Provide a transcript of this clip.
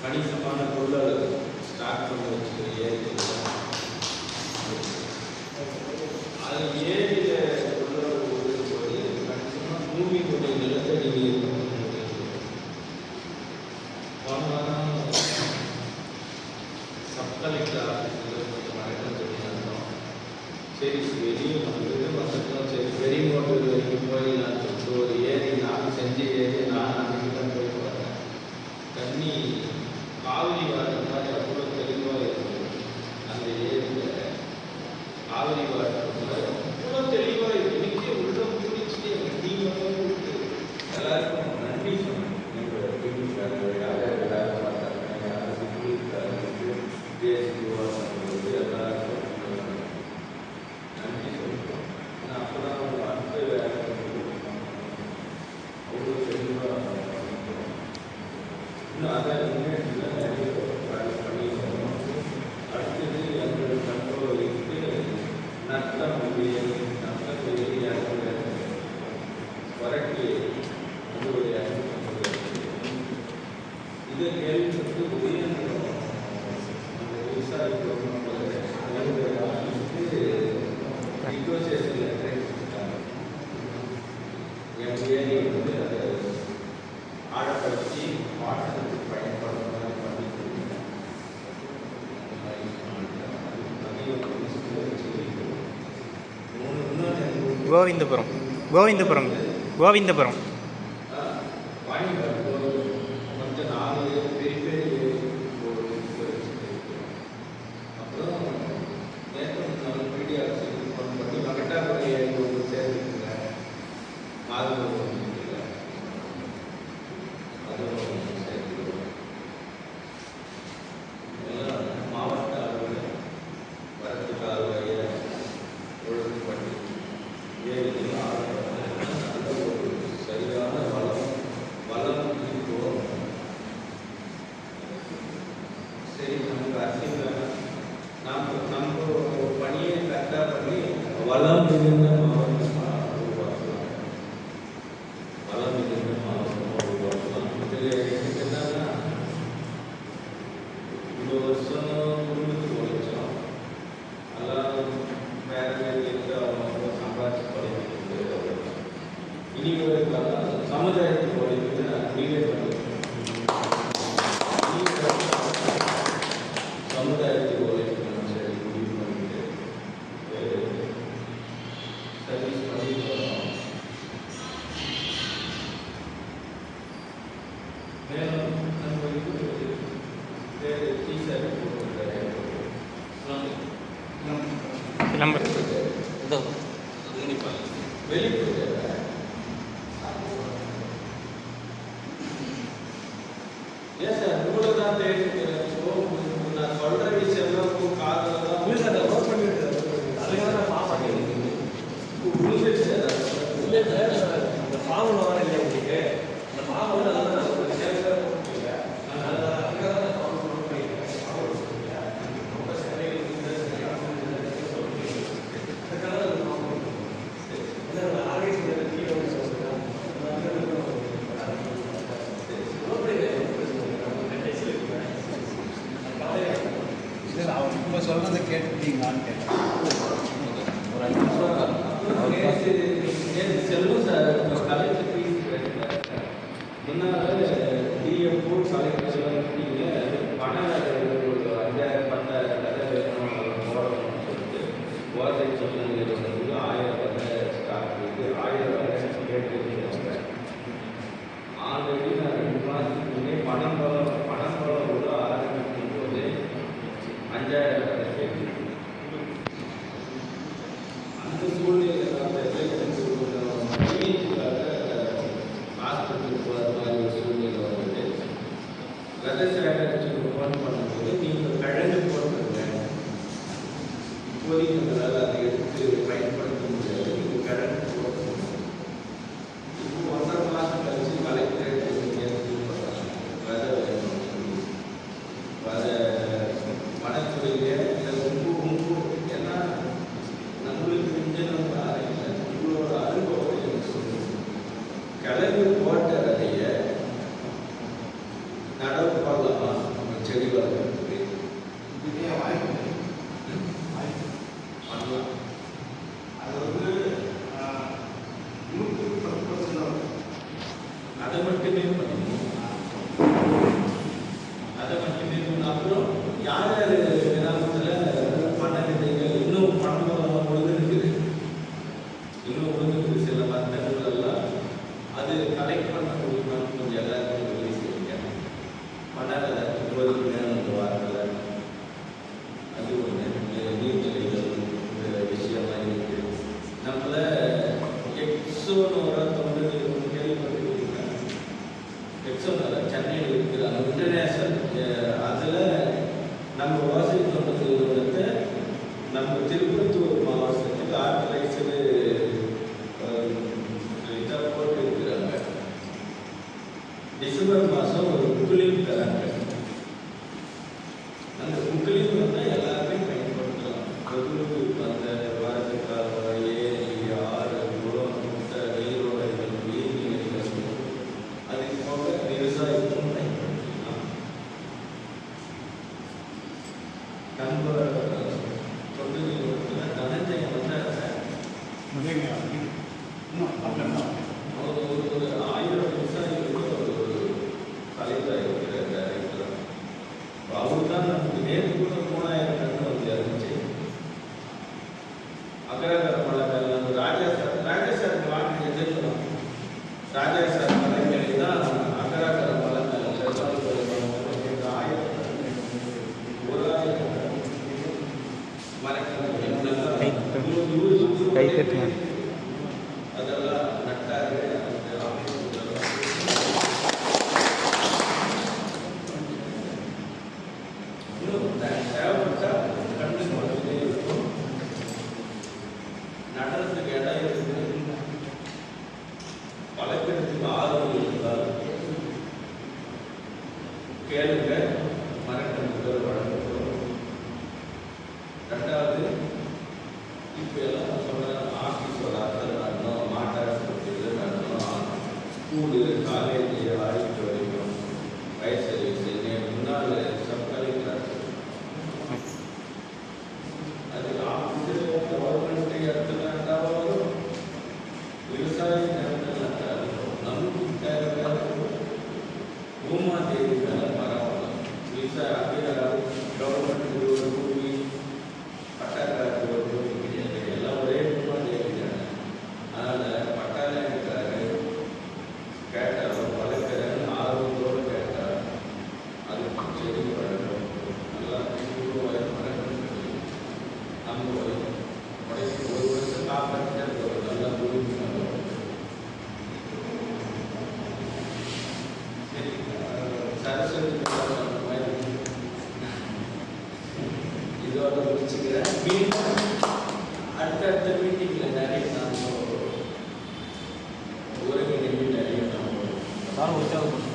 கணிசமான பொருள் ஸ்டார்ட் பண்ணி வச்சுக்கிற ஏரி அது ஏரியில போது கணிசமாக பூமி கொண்ட நிலத்தடி நீர் சப்கலெக்டர் ஆஃபீஸில் கொஞ்சம் வழக்கம் சொல்லியிருந்தோம். சரி வெளியே வந்துட்டோம், சரி பெரிய மோட்டர் வரைக்கும் போயிடலாம் சொல்லிட்டு ஒரு ஏரி நான் செஞ்ச ஏரி நான் அன்றைக்கி தான் போய் பார்த்தேன். தண்ணி காவிரி வாட்டர் மாதிரி அவ்வளோ தெளிவாக இருக்குது. அந்த ஏரியில் காவிரி வாட்டர் மாதிரி அவ்வளோ தெளிவாக இருக்குது. இன்னைக்கு உள்ள பிடிச்சி எங்கள் டீமாக கொடுத்து எல்லாருக்கும் நன்றி சொன்னேன். எங்கள் வீட்டுக்காரங்க யாரும் எல்லாரும் பார்த்தாங்க, யாரும் வீட்டுக்காரங்களுக்கு தேசியவாசங்களுக்கு எல்லாருக்கும் நன்றி சொல்லுவோம். ஆனால் அப்போ தான் அவங்க அடுத்த வேலை அவ்வளோ தெளிவாக இன்னும் அதை முன்னேற்றத்தில் நிறைய வேலை பண்ணியிருக்கோம். அடுத்தது எங்களோட கண்ட்ரோலுக்கு நட்டம் நட்டத்தை வறட்சி உங்களுடைய இதை கேள்விப்பட்டு உயர்ந்தோம். அந்த விவசாய நெகோசியேஷன் லெட்டர் கொடுத்தாங்க. என் ஏரி வந்து அதை ஆழப்படுத்தி பாசனத்துக்கு பயன்படுற மாதிரி பண்ணி கொடுத்தேன். கோவிந்தபுரம் கோவிந்தபுரம் கோவிந்தபுரம் கொஞ்சம் 4 பெரிய அப்புறம் நேற்று நம்ம மீடியாவுக்கு ஃபோன் பண்ணி வகட்டாபுரம் ஏரி ஒன்று சேர்த்துக்குங்க மாதம் அதுவும் சேர்த்துக்கிறோம். எல்லாம் மாவட்ட அளவில் வரத்து கால்வாயை ஒழுங்கு பண்ணி ஏரியில் நல்ல ஒரு சரியான வளம் இருக்கும். சரி நமக்கு அரசியல் வேணாம், நம்ம பணியை கரெக்டாக பண்ணி வளம் மிகுந்த மாவட்டமாக உருவாக்கலாம். வளம் மிகுந்த மாவட்டமாக உருவாக்கலாம். இதில் எனக்கு என்னன்னா இந்த வருஷம் குடும்பத்துக்கு உழைச்சோம். எல்லாம் பேரண்ட்டு அவங்க சம்பாதிச்சு படிக்கிறது. இனி ஒரு சமுதாயத்துக்கு உழைக்கிறது நீங்களே பண்ணுங்க. சமுதாயத்துக்கு உழைக்கணும் சரி முடிவு பண்ணிட்டு சர்வீஸ் பண்ணி போகிறோம். மேலும் நம்ம இது வேறு டீச்சர் போட்டுருக்காரு வெளிப்பட்டு ஏன் சார் உங்களை தான் தேடிக்கிறேன். நான் சொல்ற விஷயம்லாம் காதில் தான் இல்லை சார். நோட் பண்ணிவிட்டு அதுக்காக நான் ஃபார்ம் பண்ணியிருக்கேன். இல்லை சார் இல்லை சார் அந்த ஃபார்மில் வர இல்லையா உங்களுக்கு அந்த ஃபார்ம் வந்து அதை நான் ஒரு சேவை கொடுத்துருங்க. அதுக்காக தான் ஃபார்ம் நோட் பண்ணியிருக்கேன். ஃபார்ம் கொடுத்துருங்க ரொம்ப சேவை அதுக்காக தான் ஃபார்ம் கொடுத்துருக்கேன். ஆர்கனைஸ் இப்போ சொல்கிறத கேட்டுட்டீங்களான்னு கேட்டேன். ஒரு 5 நிமிஷம் செல்வம் சார் கலெக்டர் முன்னால் டிஎஃப்ஓ கலெக்டர் பணம் ஒரு 5000 10,000 வேணும் போடணும்னு சொல்லிட்டு போதை சொன்னது 1000 வரை ஸ்டார்ட் பண்ணிட்டு 1000 வரை கேட்டு ஆல்ரெடி நான் 2 மாதத்துக்கு முன்னே பணம் விட ஆரம்பிக்கும் போது 5000 வரை கேட்டு அந்த சூழ்நிலை நான் மைலேஜுக்காக கிழங்கு போட்ட விதைய நடவு பண்ணலாமா நம்ம செடி வளர்க்கறதுக்கு? இதுக்கே வாய்ப்பு பண்ணலாம். அது வந்து 110% அதை மட்டுமே பண்ணணும். அதை மட்டுமே பண்ணணும். அப்புறம் யார் யார் கிராமத்தில் பண்ண விதைகள் இன்னும் பணம் ஒழுங்குருக்குது, இன்னும் ஒழுங்குருக்கு சில மரங்கள் எல்லாம் அது கலெக்ட் பண்ண முடியுமான்னு கொஞ்சம் எல்லாருக்கும் உதவி செய்யுங்க. பண்ணல உங்களுக்கு வேணும் இந்த வாரத்தில். அது ஒன்று நீர்நிலைகள் விஷயமாக இருக்கு. நம்மள எக்ஸோன்னு உரத்தை வந்து நீங்கள் கேள்விப்பட்டிருக்கீங்க. எக்ஸோன் சென்னையில் இருக்குது அந்த இன்டர்நேஷனல் அதில் நம்ம வாசித்து வந்த நிறுவனத்தை நம்ம திருப்பத்தூர் மாவட்டத்துக்கு ஆர்கனைஸ்டு இதாக போட்டு இருக்கிறாங்க. டிசம்பர் மாதம் ஒரு புக்லீன் தராங்க. அந்த புக்லீன் வந்து எல்லாருமே பயன்படுத்தலாம். பொதுவுக்கு அந்த வரதுக்காக ஏரி, ஆறு, குளம், குட்டை, நீரோடைகள், நீர்நிலைகள், அது போக விவசாயத்துக்கும் பயன்படுத்திக்கலாம். நம்ம தொண்டு நிறுவனத்தில் தனஞ்சயம் வந்து ஒரு 1000 விவசாயிகளுக்கு ஒரு தலைவர் இருக்கிறார். அவரு தான் நமக்கு நேற்று கூட 3000 டன் வந்து இருந்துச்சு. அகரகர மலைகள் நம்ம ராஜா சார் வாங்க எதிர்க்கலாம். ராஜா சார் மலைகளை தான் அகரகர மலைகள் 1000 மரங்கள் கை தட்டுங்க. அதெல்லாம் நட்டாரு. இன்னும் தேவைப்பட்டா கண்டு மட்டுமே இருக்கும். நடனத்துக்கு இடம் இருக்கு. வளர்க்கறதுக்கு ஆர்வம் இருந்தால் கேளுங்க, மரக்கன்றுகள் வழங்கப்படும். ரெண்டாவது, இப்போ எல்லாம் சொன்ன ஆஃபீஸோட அர்த்தம் நடணும், மாட்டாஸ்பத்திரியில் நடணும், school, college, auditorium, fire service, முன்னாள் சப் கலெக்டர், அது ஆஃபீஸில் கவர்மெண்ட் இடத்துல இருந்தாலும் விவசாய நிலத்தில் இருந்தாலும் நமக்கு தேவை பூமாதேவி மேலே பரவாயில்ல. விவசாய அங்கீகாரம் கவர்மெண்ட் ஒரு பூமி, பட்டாக்காரருக்கு ஒரு பூமி கிடையாது, எல்லாம் ஒரே பூமாதேவி தானே. அதனால் பட்டாளக்காரரு கேட்டாலும் வளர்க்குறேன்னு ஆர்வத்தோடு கேட்டால் அதுக்கு செடி வளர்க்கும். நல்லா மரங்கள் நம்ம உடைக்கு ஒரு வருஷம் காப்பாற்ற ஒரு நல்ல பூமி வரும். சரி, சரஸ்வதி சொன்ன மாதிரி இதோட முடிச்சுக்கிறேன். மீண்டும் அடுத்தடுத்த மீட்டிங்கில் நிறைய நம்ம ஒருங்கிணைந்து நிறைய நம்ம உற்சாகப்படுத்தும்.